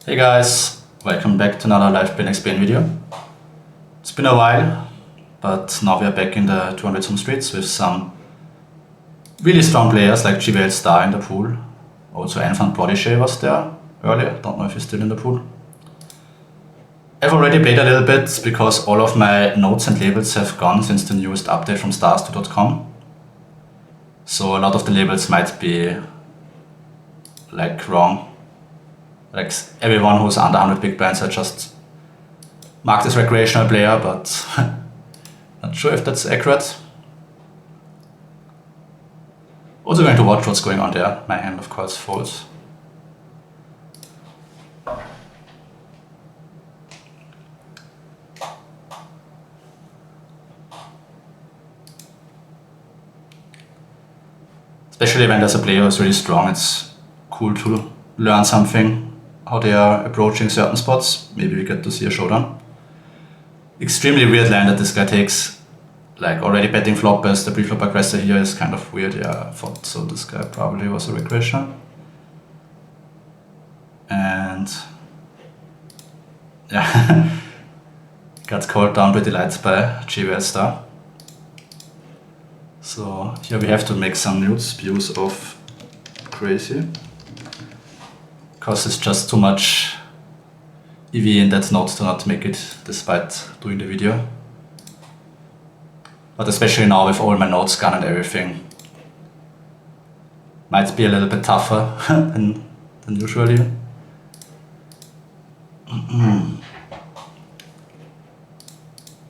Hey guys, welcome back to another Live Play&Explain video. It's been a while, but now we are back in the 200z streets with some really strong players like GVL Star in the pool. Also Enfant Prodigy was there earlier, don't know if he's still in the pool. I've already played a little bit because all of my notes and labels have gone since the newest update from stars2.com. So a lot of the labels might be like wrong. Like everyone who's under 100 big blinds I just marked as recreational player, but not sure if that's accurate. Also going to watch what's going on there. My hand of course folds. Especially when there's a player who's really strong, it's cool to learn something, how they are approaching certain spots. Maybe we get to see a showdown. Extremely weird line that this guy takes. Like already betting flop as the pre-flop aggressor here is kind of weird. Yeah, I thought so. This guy probably was a recreational. And yeah, got called down pretty light by GVL Star. So here we have to make some nude views of crazy. Because it's just too much EV in that note to not make it despite doing the video. But especially now with all my notes gone and everything, might be a little bit tougher than usually.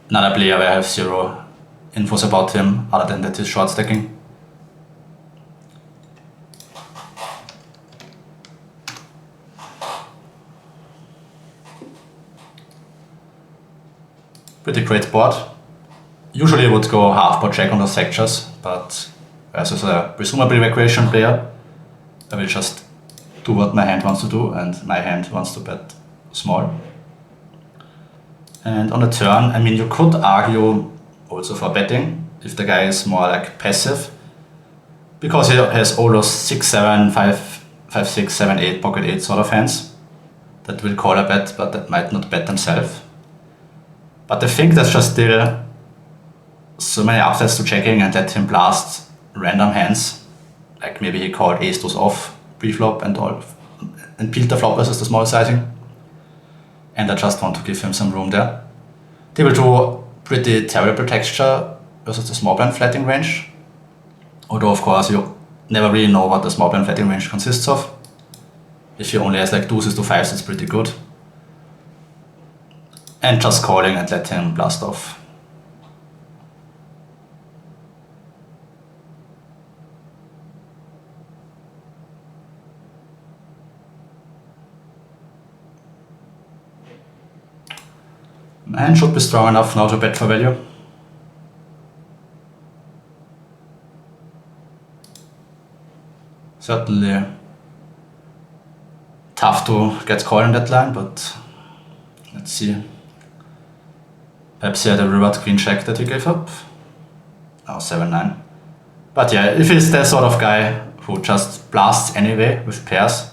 Another player where I have zero infos about him other than that he's short stacking. Pretty great board. Usually I would go half pot check on the sectors, but as a presumably recreational player, I will just do what my hand wants to do, and my hand wants to bet small. And on the turn, I mean, you could argue also for betting if the guy is more like passive, because he has all those 6, 7, 5, 5, 6, 7, 8, pocket 8 sort of hands that will call a bet, but that might not bet themselves. But I think there's just still so many upsides to checking and let him blast random hands. Like maybe he called ace-deuce off pre-flop and peeled the flop versus the small sizing. And I just want to give him some room there. Table 2, pretty terrible texture versus the small blind flatting range. Although of course you never really know what the small blind flatting range consists of. If he only has like deuces to fives, it's pretty good. And just calling and let him blast off. My hand should be strong enough now to bet for value. Certainly tough to get called in that line, but let's see. Perhaps he had a river queen check that he gave up. Oh, 7-9. But yeah, if he's the sort of guy who just blasts anyway with pairs,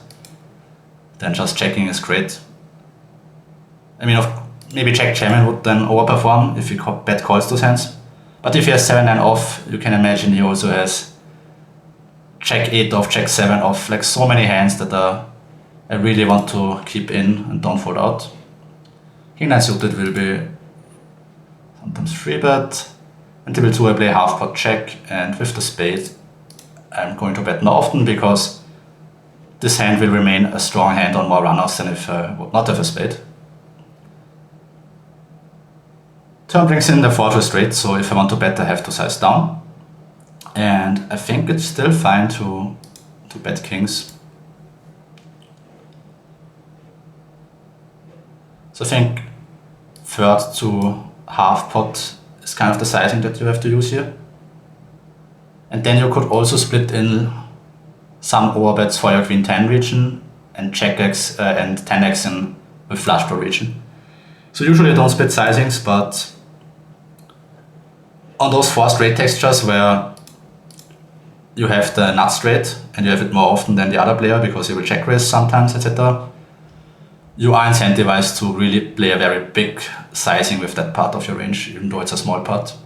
then just checking is great. I mean, maybe check jamming would then overperform if he bet calls those hands. But if he has 7-9 off, you can imagine he also has check 8 off, check 7 off, like so many hands that I really want to keep in and don't fold out. King 9 suited will be sometimes 3-bet. And table 2 I play half pot check, and with the spade I'm going to bet more often because this hand will remain a strong hand on more runners than if I would not have a spade. Turn brings in the 4 straight, so if I want to bet I have to size down. And I think it's still fine to bet kings. So I think third to half pot is kind of the sizing that you have to use here. And then you could also split in some overbets for your queen 10 region and check X and 10x in with flush draw region. So usually I don't split sizings, but on those 4 straight textures where you have the nut straight and you have it more often than the other player because you will check raise sometimes, etc. you are incentivized to really play a very big sizing with that part of your range, even though it's a small pot.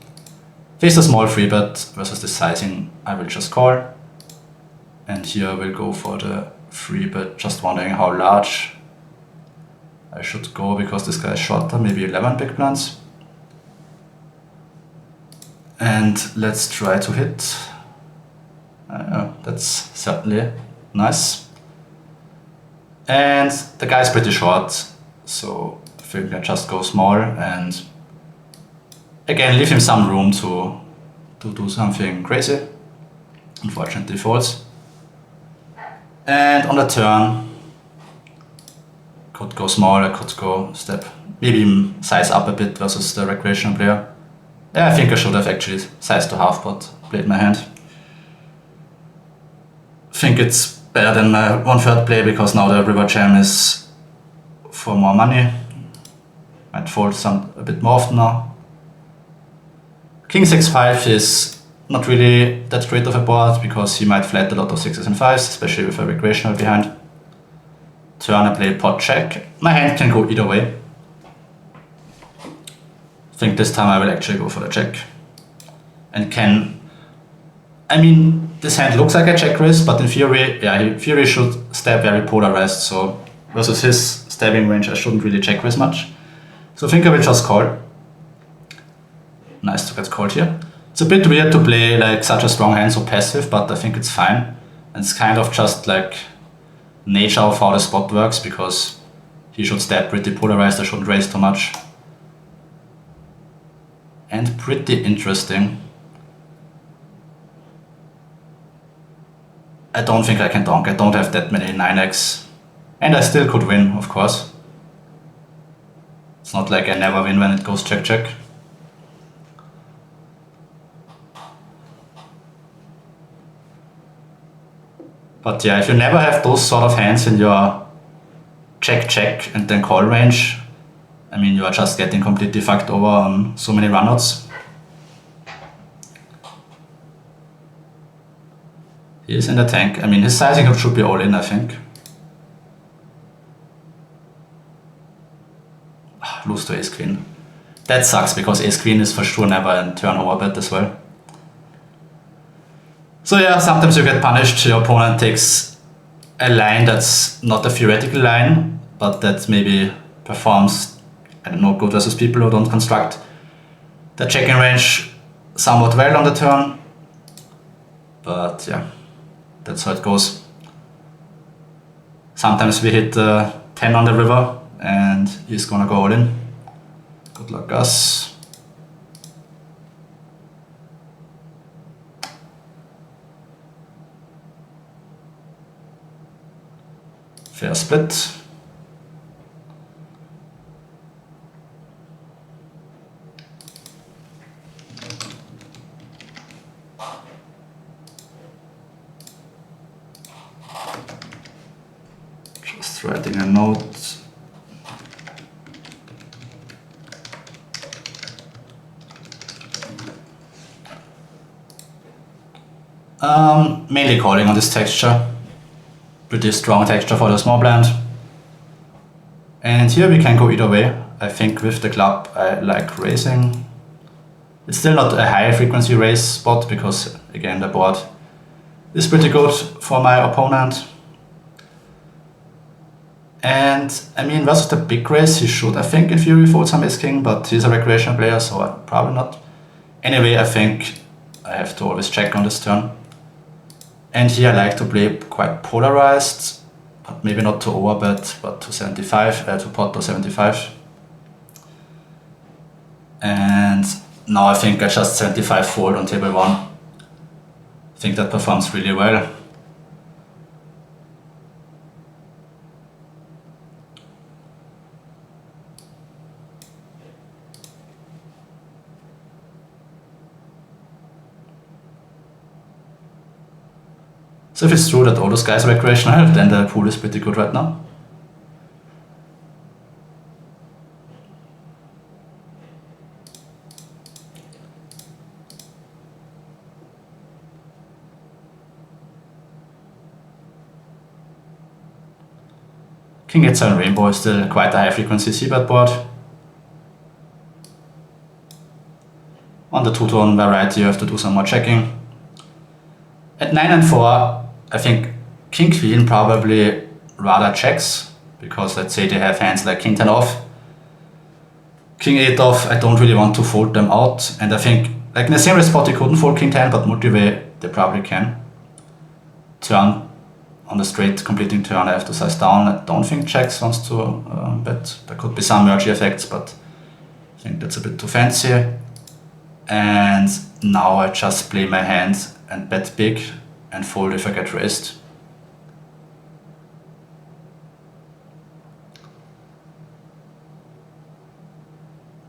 If it's a small free bet versus the sizing, I will just call. And here we'll go for the free bet, just wondering how large I should go because this guy is shorter, maybe 11 big blinds. And let's try to hit. That's certainly nice. And the guy's pretty short, so I think I just go small and again leave him some room to do something crazy. Unfortunately folds. And on the turn, could go small, I could go step, maybe even size up a bit versus the recreational player. Yeah, I think I should have actually sized to half pot, played my hand. I think it's better than my 1/3 play because now the river jam is for more money. Might fold a bit more often now. King 6-5 is not really that great of a board because he might flat a lot of 6s and 5s, especially with a recreational behind. Turn I play pot check. My hand can go either way. I think this time I will actually go for the check. And this hand looks like a check raise, but in theory, yeah, in theory should stab very polarized, so versus his stabbing range I shouldn't really check raise much. So I think I will just call. Nice to get called here. It's a bit weird to play like such a strong hand so passive, but I think it's fine. And it's kind of just like nature of how the spot works, because he should stab pretty polarized, I shouldn't raise too much. And pretty interesting. I don't think I can donk, I don't have that many 9x. And I still could win, of course. It's not like I never win when it goes check check. But yeah, if you never have those sort of hands in your check check and then call range, I mean, you are just getting completely fucked over on so many runouts. He is in the tank. I mean, his sizing should be all in, I think. Lose to ace queen. That sucks because ace queen is for sure never a turn over bet as well. So yeah, sometimes you get punished. Your opponent takes a line that's not a theoretical line, but that maybe performs, I don't know, good versus people who don't construct the checking range somewhat well on the turn. But yeah, that's how it goes. Sometimes we hit 10 on the river and he's gonna go all in. Good luck, Gus. Fair split. Just writing a note. Mainly calling on this texture. Pretty strong texture for the small blind. And here we can go either way. I think with the club I like raising. It's still not a high frequency raise spot because again the board is pretty good for my opponent. And I mean versus the big raise he should, I think, in theory fold some ace king, but he's a recreational player so probably not. Anyway, I think I have to always check on this turn. And here I like to play quite polarized, but maybe not to overbet, but to 75, to pot to 75. And now I think I just 75 fold on table 1. I think that performs really well. So if it's true that all those guys are recreational, then the pool is pretty good right now. King H7 Rainbow is still quite a high frequency c-bet board. On the two-tone variety you have to do some more checking. At 9 and 4, I think King Queen probably rather checks, because let's say they have hands like King 10 off, King 8 off, I don't really want to fold them out, and I think like in the same spot you couldn't fold King 10, but multi-way they probably can. Turn on the straight completing turn I have to size down. I don't think checks wants to bet. There could be some merge effects, but I think that's a bit too fancy. And now I just play my hand and bet big and fold if I get raised.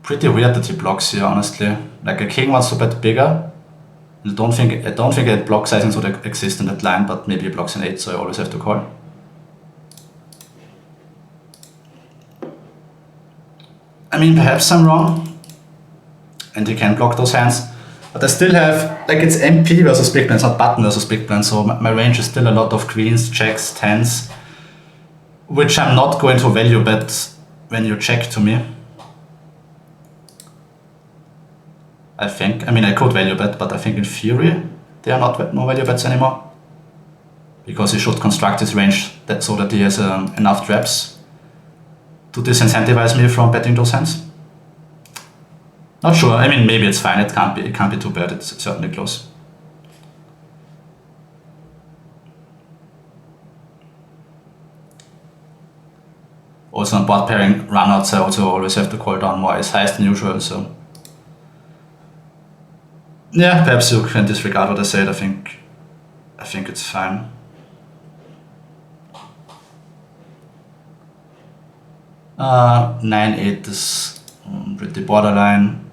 Pretty weird that he blocks here, honestly. Like a king wants to bet bigger. I don't think a block sizing would exist in that line, but maybe he blocks an 8, so I always have to call. I mean, perhaps I'm wrong, and he can block those hands, but I still have, like, it's MP versus big blind, it's not button versus big blind, so my range is still a lot of queens, checks, 10s, which I'm not going to value bet when you check to me. I think. I mean, I could value bet, but I think in theory they are not no value bets anymore, because he should construct his range so that he has enough traps to disincentivize me from betting those hands. Not sure. I mean, maybe it's fine. It can't be too bad. It's certainly close. Also on board pairing runouts, I also always have to call down more ace highs than usual. So. Yeah, perhaps you can disregard what I said. I think it's fine. Uh, 9-8 is pretty borderline.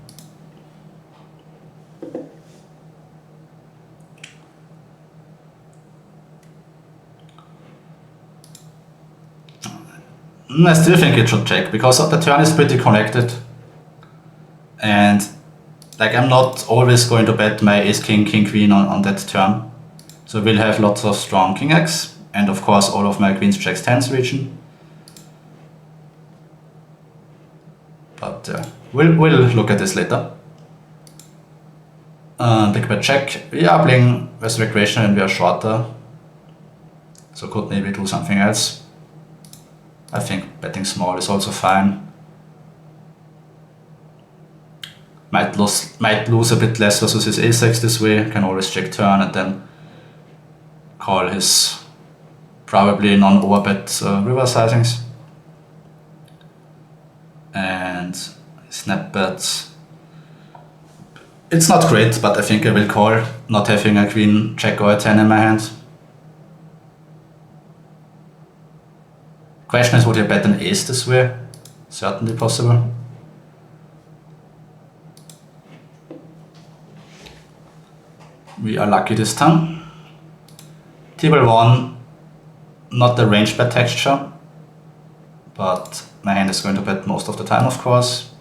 I still think it should check, because the turn is pretty connected, and like I'm not always going to bet my ace king, king queen on that turn. So we'll have lots of strong king x, and of course all of my queens, jacks, 10s region. But we'll look at this later. Big bet check. We are playing with recreational and we are shorter, so could maybe do something else. I think betting small is also fine. Might lose a bit less versus his ace-x this way. Can always check turn and then call his probably non-overbet river sizings. And snap bets. It's not great, but I think I will call, not having a queen, check, or a 10 in my hand. Question is, would you bet an ace this way? Certainly possible. We are lucky this time. Table 1, not the range bet texture, but my hand is going to bet most of the time, of course.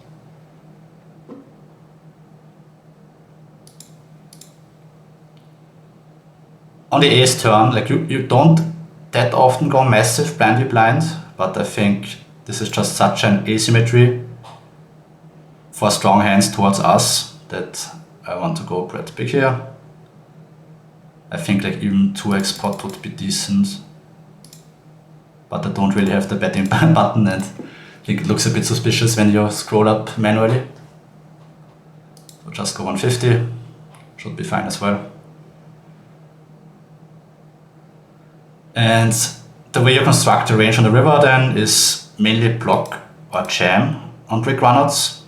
On the ace turn, like you don't that often go massive blindly blind, but I think this is just such an asymmetry for strong hands towards us that I want to go pretty big here. I think like even 2x pot would be decent, but I don't really have the betting button, and I think it looks a bit suspicious when you scroll up manually. So just go 150, should be fine as well. And the way you construct the range on the river then is mainly block or jam on brick runouts,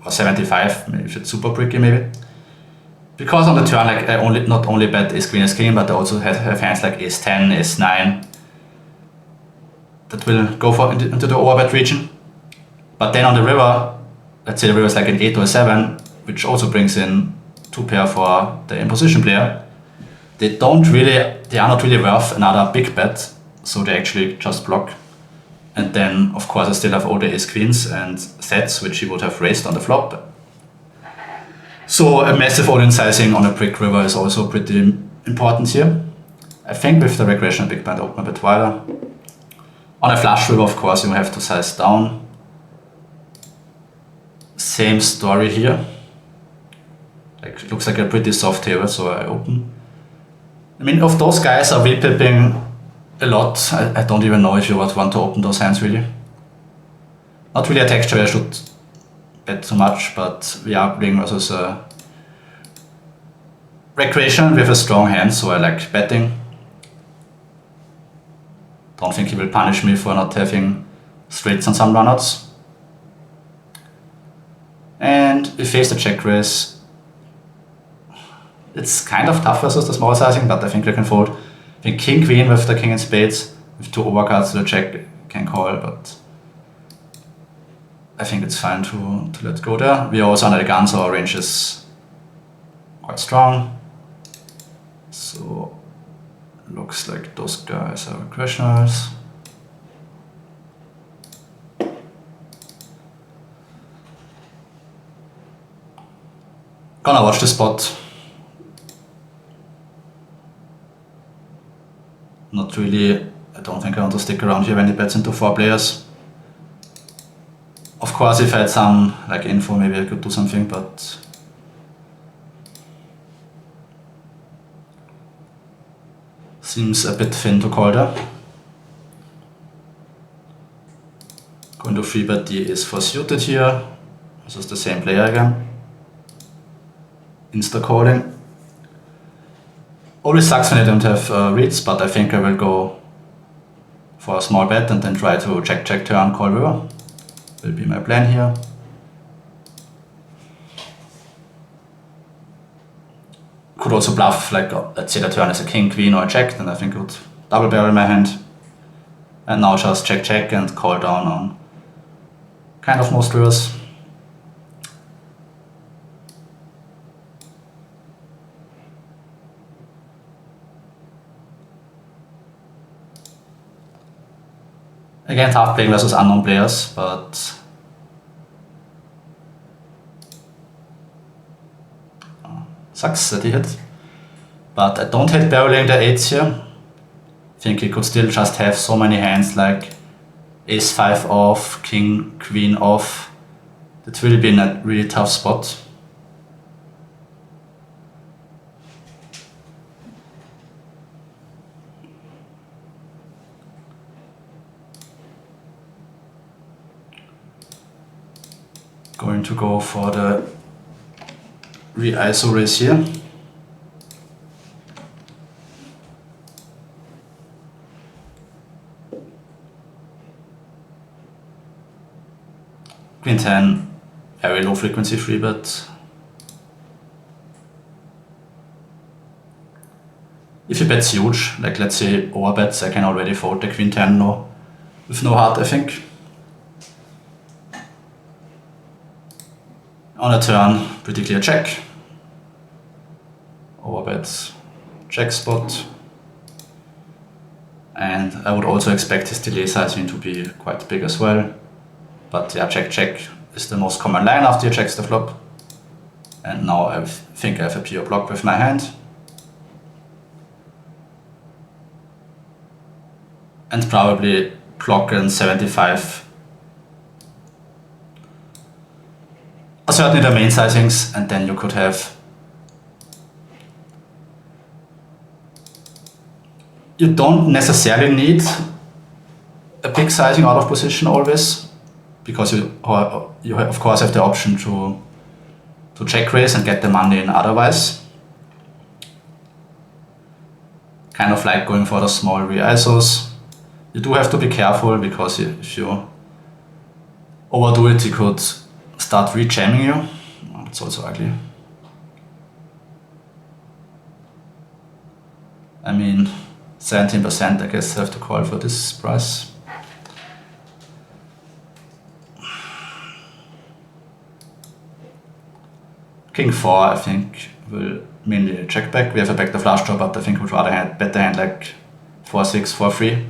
or 75, maybe if it's super bricky maybe. Because on the turn, like I not only bet ace queen, ace king, but I also have hands like ace 10, ace 9 that will go into the overbet region. But then on the river, let's say the river is like an 8 or a 7, which also brings in 2 pair for the imposition player. They are not really worth another big bet, so they actually just block. And then of course I still have all the ace queens and sets which he would have raised on the flop. So a massive all-in sizing on a brick river is also pretty important here. I think with the regression big blind open a bit wider. On a flush river, of course, you have to size down. Same story here. Like, it looks like a pretty soft table, so I open. I mean, if those guys are V-pipping a lot, I don't even know if you would want to open those hands, really. Not really a texture I should bet too much, but we are playing versus a recreation with a strong hand, so I like betting. Don't think he will punish me for not having straights on some runouts. And we face the check raise. It's kind of tough versus the small sizing, but I think we can fold. I think king queen with the king and spades, with 2 overcards to the check can call, but I think it's fine to let go there. We are also under the gun, so our range is quite strong. So looks like those guys are questioners. Gonna watch the spot. Not really, I don't think I want to stick around here when he bets into 4 players. Of course, if I had some like info, maybe I could do something, but seems a bit thin to call there. Going to 3-bet the ace-4 suited here. This is the same player again. Insta calling. Always sucks when I don't have reads, but I think I will go for a small bet and then try to check turn, call river. Will be my plan here. Could also bluff, like let's say the turn is a king, queen or a check, then I think I would double barrel my hand. And now just check and call down on kind of most rivers. Again, tough playing versus unknown players, but sucks that he hit. But I don't hate barreling the 8s here. I think he could still just have so many hands like ace-5 off, king, queen off. That's really been a really tough spot. Going to go for the re-ISO raise here. Queen 10, very low frequency 3-bet. If he bets huge, like let's say overbets, I can already fold the Queen 10 no, with no heart, I think. On a turn, pretty clear check. Overbets, check spot. And I would also expect his delay sizing to be quite big as well. But yeah, check is the most common line after he checks the flop. And now I think I have a pure block with my hand. And probably block in 75. Certainly the main sizings, and then you could have. You don't necessarily need a big sizing out of position always, because you of course have the option to check raise and get the money in otherwise. Kind of like going for the small re-ISOs. You do have to be careful, because if you overdo it, you could start re-jamming you. It's also ugly. I mean, 17% I guess I have to call for this price. King 4 I think will mainly check back. We have a backdoor flush draw, but I think we'd rather bet the hand like 4-6, 4-3.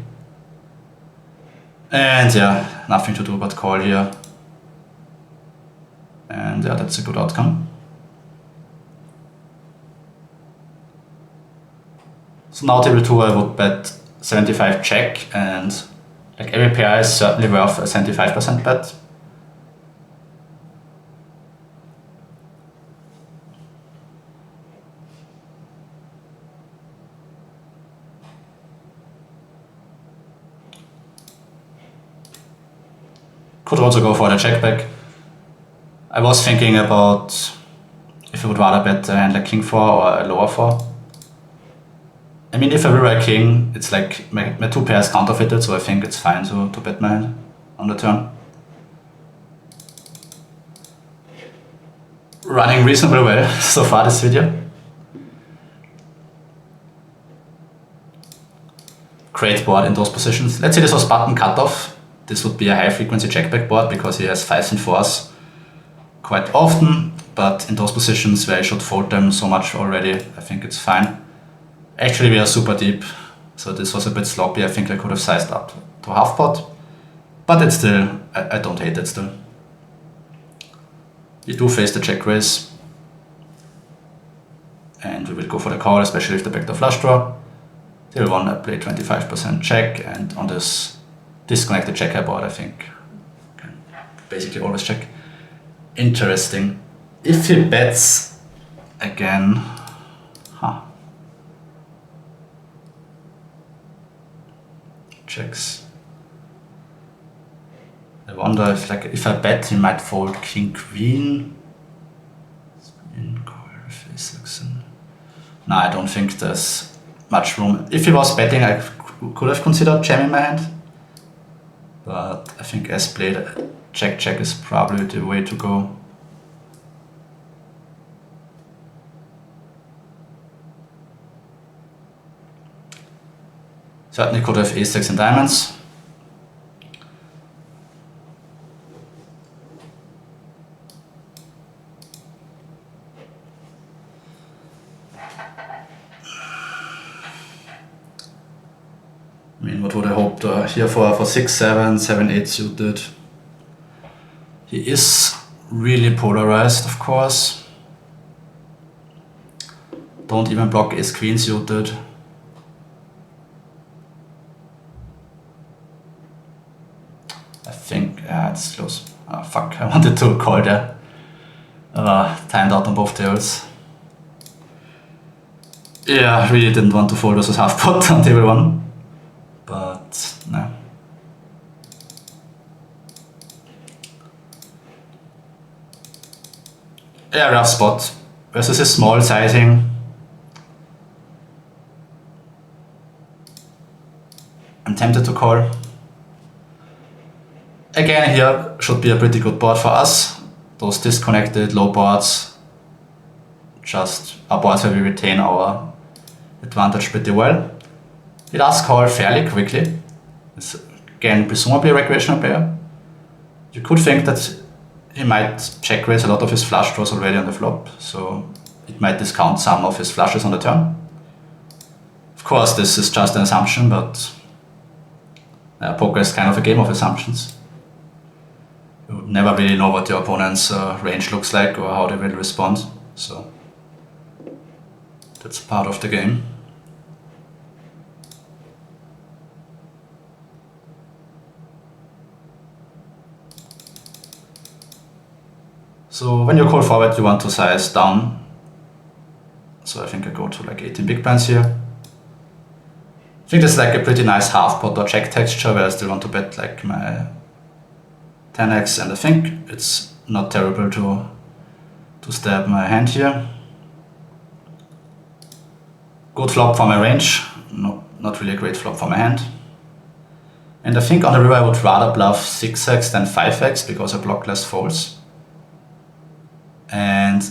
And yeah, nothing to do but call here. And yeah, that's a good outcome. So now table 2 I would bet 75 check and Like every pair is certainly worth a 75% bet. Could also go for the check back. I was thinking about if I would rather bet a hand like king 4 or a lower 4. I mean, if I rewrite king, it's like my two pairs counterfeited, so I think it's fine to bet my hand on the turn. Running reasonably well so far this video. Great board in those positions. Let's say this was button cutoff. This would be a high frequency checkback board because he has 5s and 4s quite often, but in those positions where I should fold them so much already, I think it's fine. Actually, we are super deep, so this was a bit sloppy. I think I could have sized up to half pot, but it's still, I don't hate it still. You do face the check raise, and we will go for the call, especially if the backdoor flush draw. Table 1, I play 25% check, and on this disconnected check high board, I think I can basically always check. Interesting. If he bets again, checks. I wonder if I bet he might fold king queen. No, I don't think there's much room. If he was betting, I could have considered jamming my hand, but I think as played, check is probably the way to go. Certainly could have ace-6 and diamonds. I mean, what would I hope here for 6-7, 7-8 suited? He is really polarized, of course. Don't even block ace-queen suited. I think, it's close. Oh, fuck, I wanted to call there. Timed out on both tables. Yeah, I really didn't want to fold versus half pot on table 1. But, no. Yeah, rough spot. Versus a small sizing. I'm tempted to call. Again, here should be a pretty good board for us. Those disconnected low boards just are boards where we retain our advantage pretty well. He does call fairly quickly. It's again presumably a recreational player. You could think that he might check raise a lot of his flush draws already on the flop, so it might discount some of his flushes on the turn. Of course, this is just an assumption, but poker is kind of a game of assumptions. You never really know what your opponent's range looks like or how they will respond, so that's part of the game. So when you call forward, you want to size down. So I think I go to like 18 big blinds here. I think this is like a pretty nice half pot or check texture where I still want to bet like my 10x, and I think it's not terrible to stab my hand here. Good flop for my range, no, not really a great flop for my hand. And I think on the river I would rather bluff 6x than 5x because I block less folds. And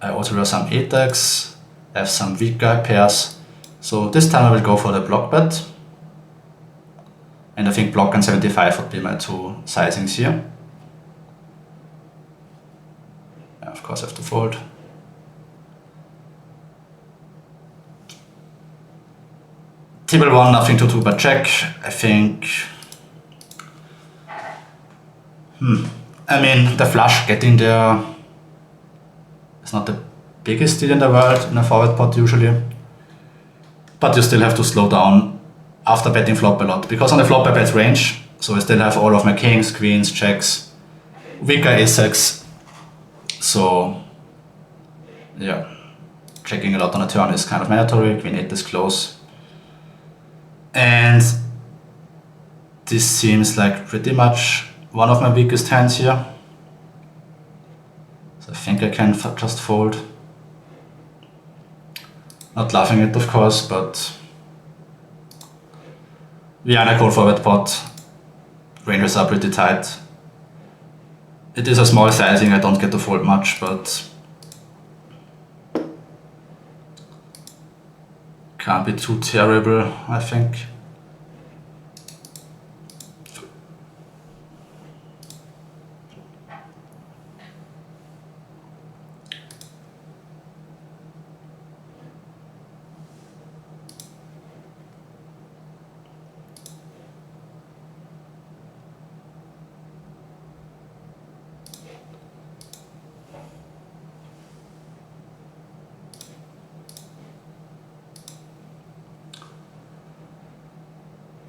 I also have some 8x, I have some weak guy pairs. So this time I will go for the block bet. And I think block and 75 would be my two sizings here. Yeah, of course I have to fold. Table 1, nothing to do but check. I think... I mean, the flush getting there is not the biggest deal in the world in a forward pot usually. But you still have to slow down after betting flop a lot. Because on the flop I bet range, So I still have all of my kings, queens, jacks, weaker ace-x. So yeah, checking a lot on a turn is kind of mandatory. Queen 8 is close. And this seems like pretty much one of my weakest hands here. So I think I can just fold. Not loving it, of course, but we are in a cold forward pot. Ranges are pretty tight. It is a small sizing, I don't get to fold much, but can't be too terrible, I think.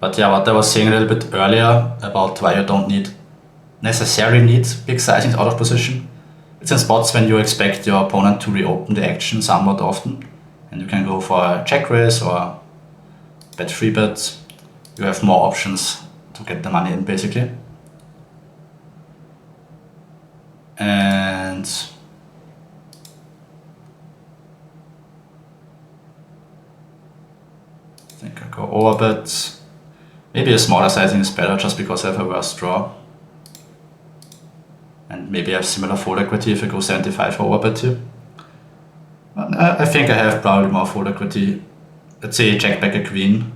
But yeah, what I was saying a little bit earlier about why you don't necessarily need big sizings out of position. It's in spots when you expect your opponent to reopen the action somewhat often, and you can go for a check raise or bet 3-bet. You have more options to get the money in, basically. And I think I go overbet. Maybe a smaller sizing is better just because I have a worse draw. And maybe I have similar fold equity if I go 75 overbet here. I think I have probably more fold equity. Let's say check back a queen.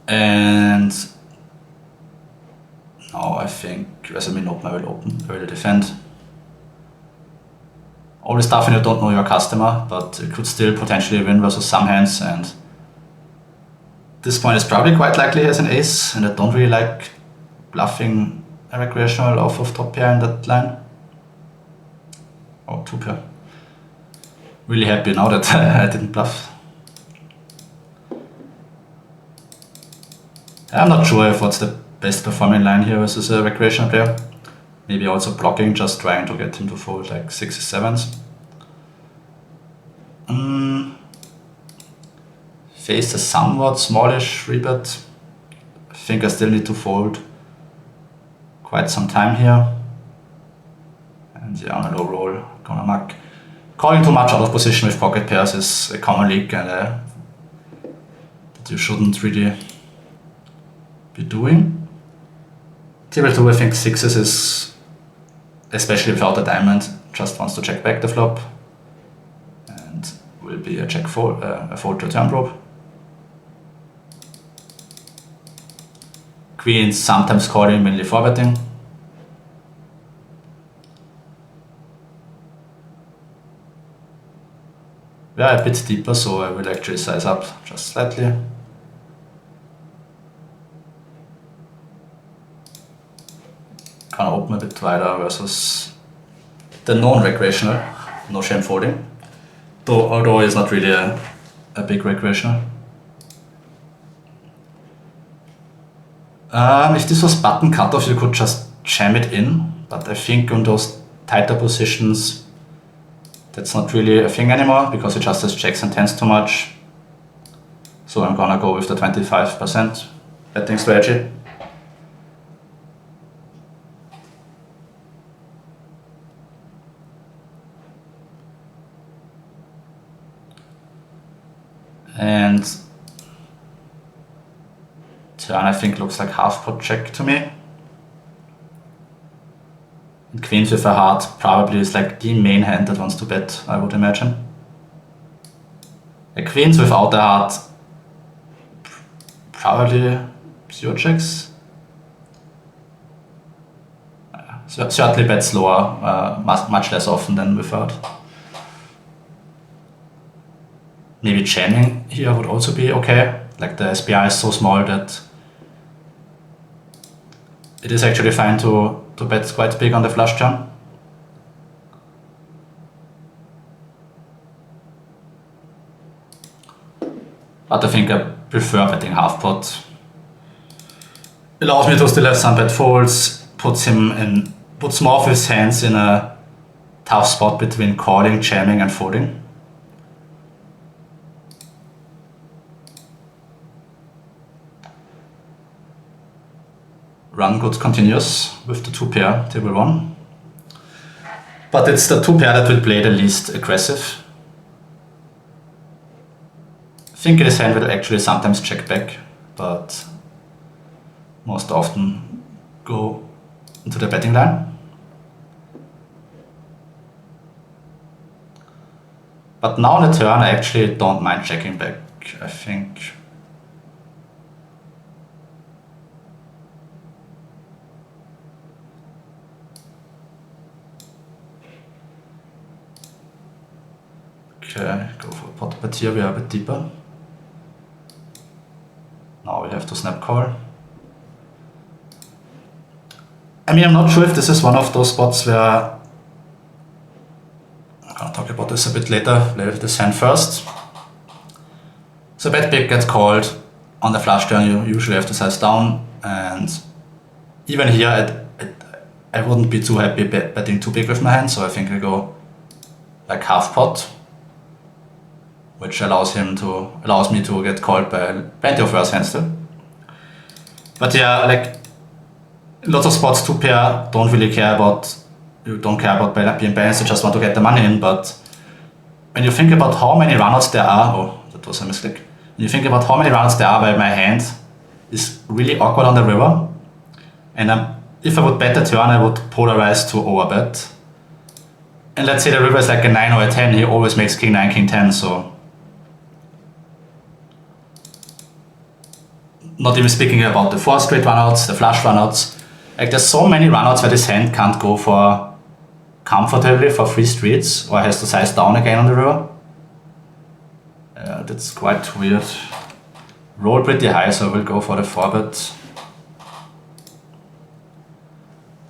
And now I think as I mean open, I will open, I will defend. Always tough when you don't know your customer, but it could still potentially win versus some hands, and this point is probably quite likely as an ace, and I don't really like bluffing a recreational off of top pair in that line. Oh, 2 pair. Really happy now that I didn't bluff. I'm not sure if what's the best performing line here versus a recreational player. Maybe also blocking, just trying to get him to fold like 6s, 7s. Face a somewhat smallish 3-bet. I think I still need to fold quite some time here. And yeah, on a low roll, gonna muck. Calling too much out of position with pocket pairs is a common leak, and that you shouldn't really be doing. Table 2, I think 6s is, especially without a diamond, just wants to check back the flop. And will be a check fold, a fold to turn probe. Queens sometimes calling, mainly 4-betting. We are a bit deeper, so I will actually size up just slightly. Gonna open a bit wider versus the non-recreational, no shame folding. Although it's not really a big recreational. If this was button cutoff, you could just jam it in, but I think on those tighter positions, that's not really a thing anymore because it just has jacks and tens too much. So I'm gonna go with the 25% betting strategy. And turn I think looks like half pot check to me. And queens with a heart probably is like the main hand that wants to bet, I would imagine. A queens without a heart, probably pure checks. Certainly bets lower, much less often than without. Maybe jamming here would also be okay. Like the SPI is so small that it is actually fine to bet quite big on the flush turn. but I think I prefer betting half pot. Allows me to still have some bad folds, puts more of his hands in a tough spot between calling, jamming and folding. Run good continues with the 2 pair, table 1. But it's the 2 pair that will play the least aggressive. I think his hand will actually sometimes check back, but most often go into the betting line. But now on the turn I actually don't mind checking back, I think. Okay, go for a pot bet here, we are a bit deeper. Now we have to snap call. I mean, I'm not sure if this is one of those spots where, I'm gonna talk about this a bit later, play with this hand first. So bet big gets called, on the flush turn you usually have to size down, and even here I wouldn't be too happy betting too big with my hand, so I think I go like half pot, which allows me to get called by plenty of worse hands still. But yeah, like lots of spots 2 pair don't care about being balanced, you just want to get the money in. But when you think about how many runouts there are, oh, that was a mistake. When you think about how many runouts there are where my hand is really awkward on the river, and if I would bet the turn, I would polarize to overbet. And let's say the river is like a 9 or a 10, he always makes king 9, king 10, so. Not even speaking about the 4 straight runouts, the flush runouts. Like there's so many runouts where this hand can't go for comfortably for 3 streets, or has to size down again on the river. That's quite weird. Roll pretty high, so I will go for the 4-bet.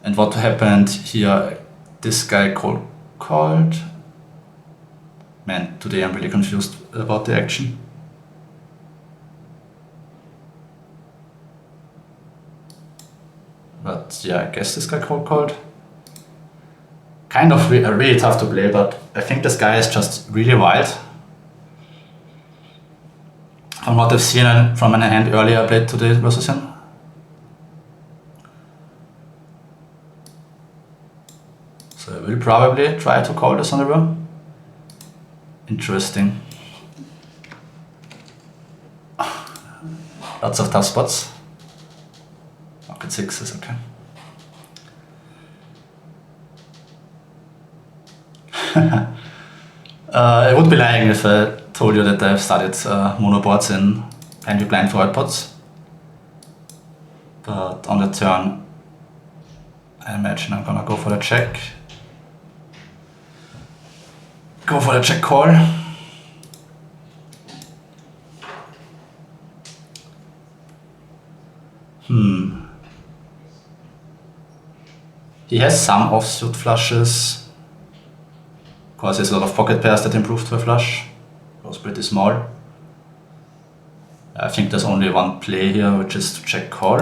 And what happened here? This guy called. Man, today I'm really confused about the action. But yeah, I guess this guy called. Kind of really tough to play, but I think this guy is just really wild. From what I've seen from an hand earlier I played today versus him. So I will probably try to call this on the river. Interesting. Lots of tough spots. Pocket 6 is okay. I would be lying if I told you that I've studied monoboards in NL200z blind forward pots. But on the turn, I imagine I'm gonna go for the check. Go for the check call. He has some offsuit flushes. Of course, he has a lot of pocket pairs that improve to a flush. Goes pretty small. I think there's only one play here, which is to check call.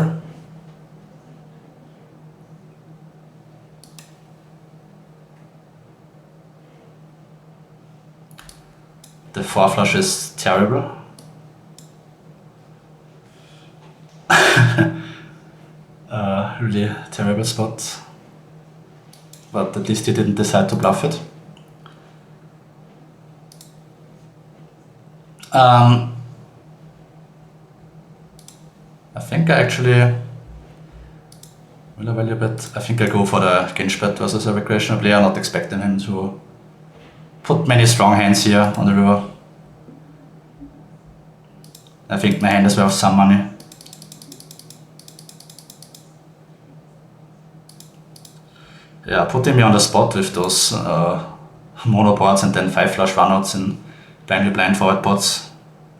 The 4 flush is terrible. Really terrible spot. But at least he didn't decide to bluff it. I think I actually will I value bet. I think I go for the Ginch bet versus a recreational player, not expecting him to put many strong hands here on the river. I think my hand is worth some money. Yeah, putting me on the spot with those mono boards and then 5 flush runouts in blind forward pots,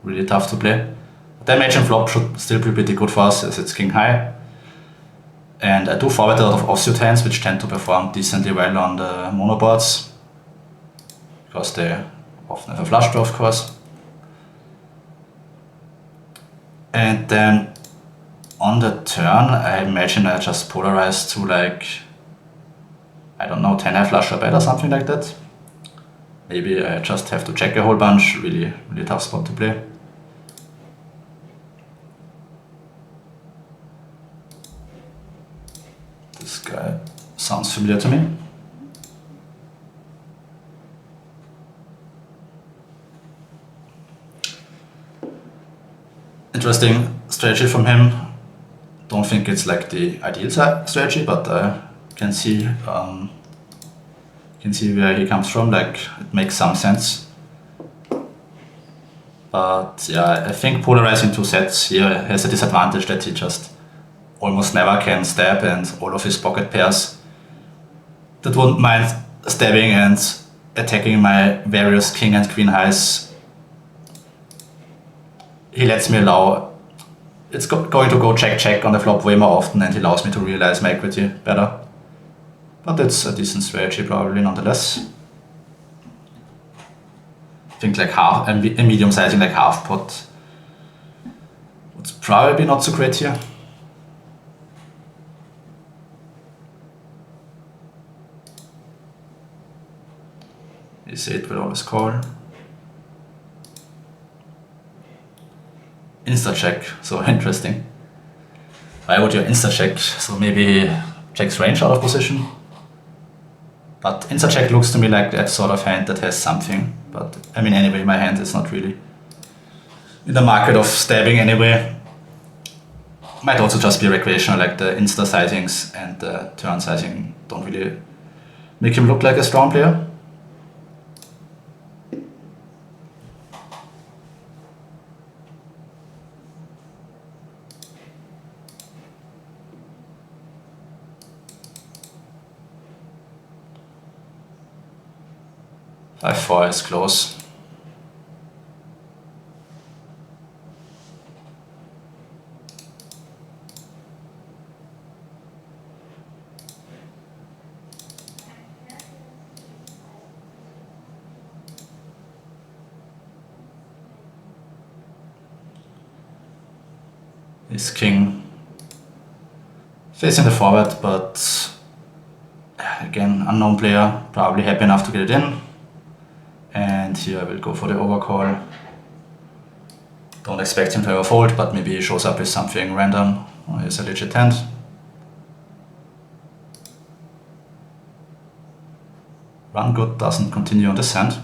really tough to play. The match and flop should still be pretty good for us as it's king high. And I do forward a lot of offsuit hands which tend to perform decently well on the mono boards, because they often have a flush draw, of course. And then on the turn, I imagine I just polarize to like, I don't know, 10 flush or better, something like that. Maybe I just have to check a whole bunch, really tough spot to play. This guy sounds familiar to me. Interesting strategy from him. Don't think it's like the ideal strategy, but I can see where he comes from. Like, it makes some sense. But yeah, I think polarizing 2 sets here has a disadvantage that he just almost never can stab, and all of his pocket pairs that won't mind stabbing and attacking my various king and queen highs, he lets me allow. It's going to go check on the flop way more often, and he allows me to realize my equity better. But it's a decent strategy probably nonetheless. I think like a medium sizing like half pot would probably not so great here. Ace 8 will always call. Insta check, so interesting. Why would you insta check? So maybe he checks range out of position. But insta check looks to me like that sort of hand that has something. But I mean, anyway, my hand is not really in the market of stabbing anyway. Might also just be recreational, like the insta sizings and the turn sizing don't really make him look like a strong player. Five-4 is close. Ace king facing the forward, but again, unknown player, probably happy enough to get it in. And here I will go for the overcall. Don't expect him to ever fold, but maybe he shows up with something random. Or here's a legit hand. Run good doesn't continue on this hand.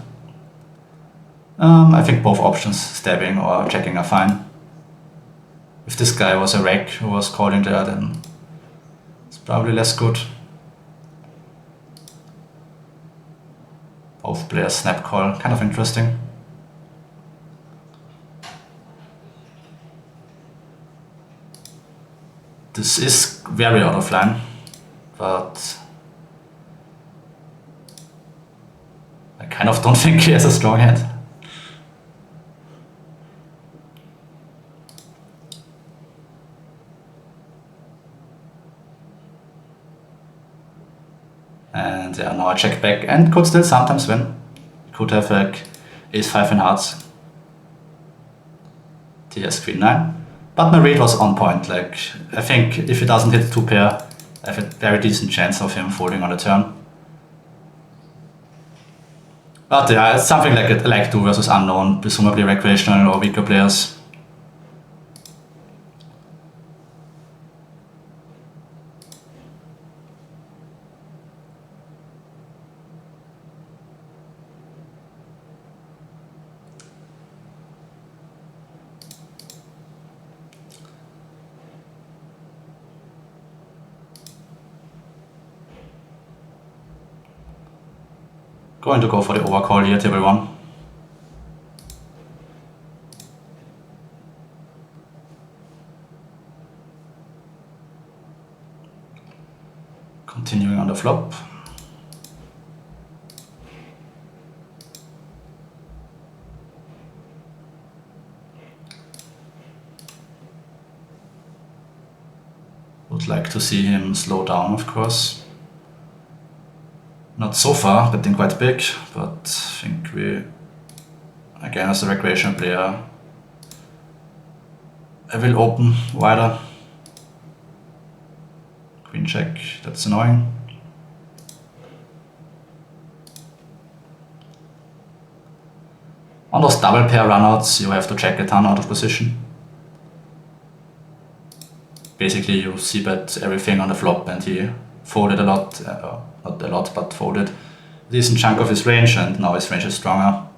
I think both options, stabbing or checking, are fine. If this guy was a rake who was calling there, then it's probably less good. Both players snap call, kind of interesting. This is very out of line, but I kind of don't think he has a strong hand. And yeah, now I check back and could still sometimes win. Could have like ace 5 in hearts. He has queen 9. But my read was on point. Like, I think if he doesn't hit 2 pair, I have a very decent chance of him folding on the turn. But yeah, it's something like 2 versus unknown, presumably recreational or weaker players. Going to go for the overcall here, table 1. Continuing on the flop. Would like to see him slow down, of course. Not so far, betting quite big, but I think we, again as a recreational player, I will open wider. Queen check, that's annoying. On those double pair runouts, you have to check a ton out of position. Basically, you c-bet everything on the flop, and he folded a lot, not a lot, but folded a decent chunk of his range, and now his range is stronger.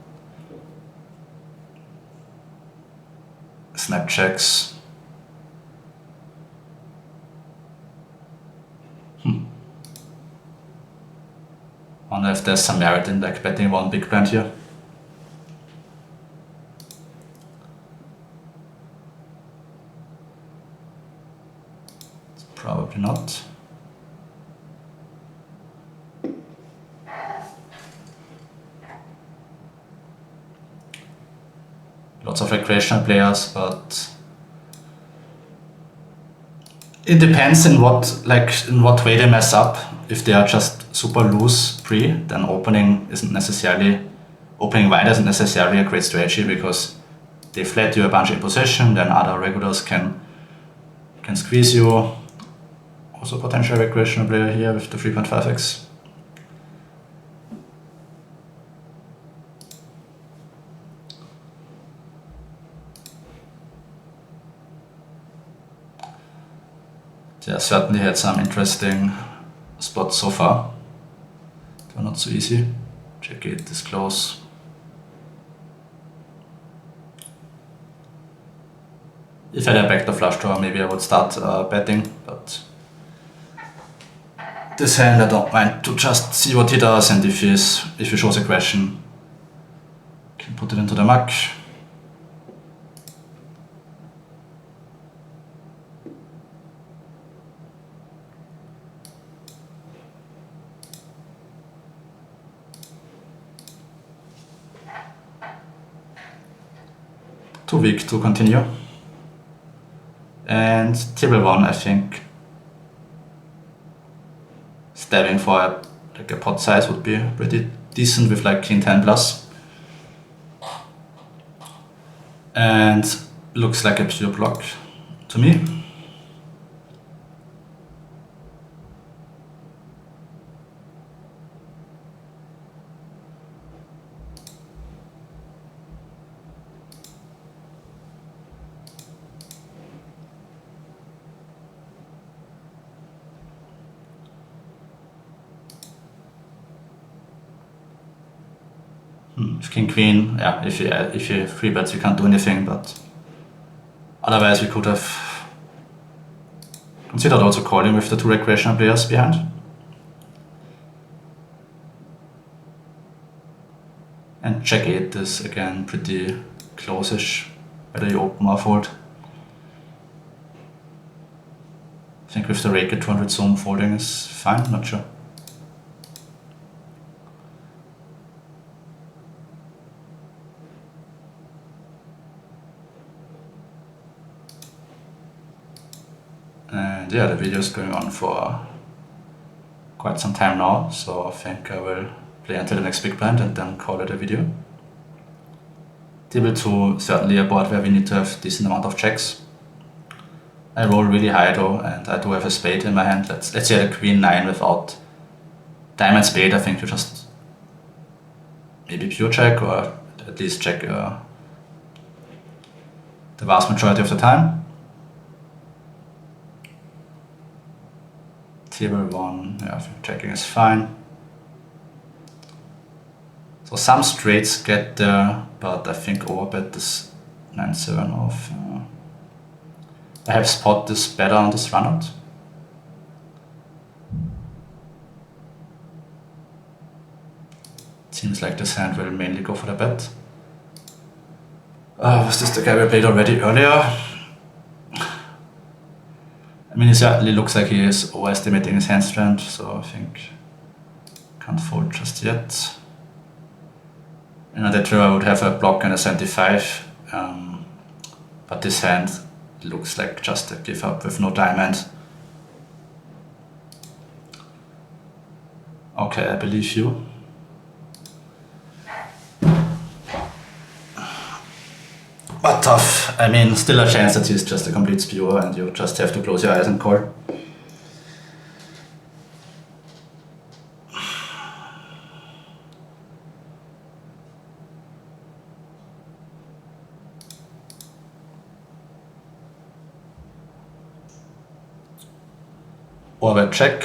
Snap checks. Wonder if there's some merit in like betting one big blind here. Probably not. Lots of recreational players, but it depends in what way they mess up. If they are just super loose pre, then opening wide isn't necessarily a great strategy, because they flat you a bunch in position, then other regulars can squeeze you. Also potential recreational player here with the 3.5x. Yeah, certainly had some interesting spots so far. They're not so easy. Check it, this close. If I had a backdoor flush draw, maybe I would start betting, but this hand I don't mind to just see what he does, and if he shows aggression, can put it into the muck. Too weak to continue. And table 1, I think stabbing for a pot size would be pretty decent with like king 10 plus. And looks like a pure block to me. King queen, yeah, if you free bets you can't do anything, but otherwise we could have considered also calling with the two recreational players behind. And check 8 is again pretty close-ish, whether you open or fold. I think with the rake at 200 zoom folding is fine, not sure. And yeah, the video is going on for quite some time now, so I think I will play until the next big blind and then call it a video. Table 2, certainly a board where we need to have decent amount of checks. I roll really high though, and I do have a spade in my hand. Let's say the queen 9 without diamond spade. I think you just maybe pure check, or at least check the vast majority of the time. Table 1, yeah, I think checking is fine. So some straights get there, but I think overbet this 9-7 off. I have spot this better on this runout. Seems like this hand will mainly go for the bet. Was this the guy we played already earlier? I mean, it certainly looks like he is overestimating his hand strength, so I think can't fold just yet. In a draw I would have a block and a 75, but this hand looks like just a give up with no diamond. Okay, I believe you. But tough. I mean, still a chance that he's just a complete spewer and you just have to close your eyes and call. Overbet check.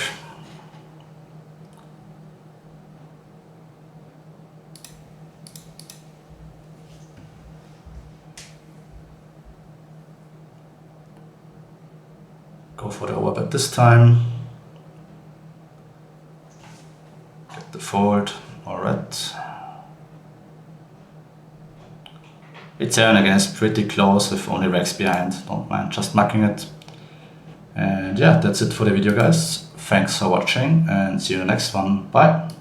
Go for the overbet this time. Get the fold. Alright. Return again is pretty close with only racks behind. Don't mind just mucking it. And yeah, that's it for the video, guys. Thanks for watching and see you in the next one. Bye.